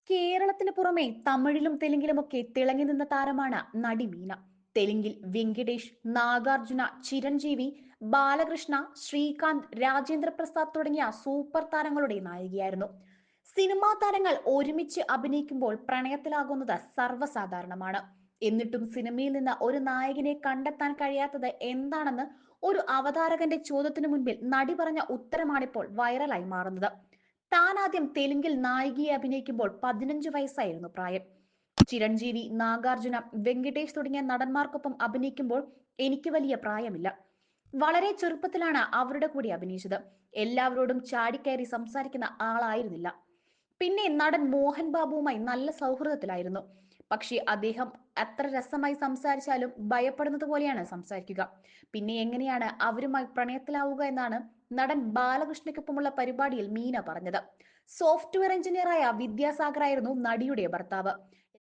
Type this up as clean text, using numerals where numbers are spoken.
കേരളത്തിന് പുറമെ തമിഴിലും തെലുങ്കിലുമൊക്കെ തിളങ്ങി നിന്ന താരമാണ് നടി മീന. തെലുങ്കിൽ വെങ്കിടേഷ്, നാഗാർജുന, ചിരഞ്ജീവി, ബാലകൃഷ്ണ, ശ്രീകാന്ത്, രാജേന്ദ്ര പ്രസാദ് തുടങ്ങിയ സൂപ്പർ താരങ്ങളുടെ നായികയായിരുന്നു. സിനിമാ താരങ്ങൾ ഒരുമിച്ച് അഭിനയിക്കുമ്പോൾ പ്രണയത്തിലാകുന്നത് സർവ്വസാധാരണമാണ്. എന്നിട്ടും സിനിമയിൽ നിന്ന് ഒരു നായകനെ കണ്ടെത്താൻ കഴിയാത്തത് എന്താണെന്ന് ഒരു അവതാരകന്റെ ചോദ്യത്തിനു മുൻപിൽ നടി പറഞ്ഞ ഉത്തരമാണിപ്പോൾ വൈറലായി മാറുന്നത്. താൻ ആദ്യം തെലുങ്കിൽ നായികയെ അഭിനയിക്കുമ്പോൾ 15 വയസ്സായിരുന്നു പ്രായം. ചിരഞ്ജീവി, നാഗാർജുന, വെങ്കിടേഷ് തുടങ്ങിയ നടന്മാർക്കൊപ്പം അഭിനയിക്കുമ്പോൾ എനിക്ക് വലിയ പ്രായമില്ല. വളരെ ചെറുപ്പത്തിലാണ് അവരുടെ കൂടെ അഭിനയിച്ചത്. എല്ലാവരോടും ചാടിക്കയറി സംസാരിക്കുന്ന ആളായിരുന്നില്ല. പിന്നെ നടൻ മോഹൻ ബാബുവുമായി നല്ല സൗഹൃദത്തിലായിരുന്നു. പക്ഷേ അദ്ദേഹം അത്ര രസമായി സംസാരിച്ചാലും ഭയപ്പെടുന്നത് പോലെയാണ് സംസാരിക്കുക. പിന്നെ എങ്ങനെയാണ് അവരുമായി പ്രണയത്തിലാവുക എന്നാണ് നടൻ ബാലകൃഷ്ണയ്ക്കൊപ്പമുള്ള പരിപാടിയിൽ മീന പറഞ്ഞത്. സോഫ്റ്റ്വെയർ എഞ്ചിനീയറായ വിദ്യാസാഗർ ആയിരുന്നു നടിയുടെ ഭർത്താവ്.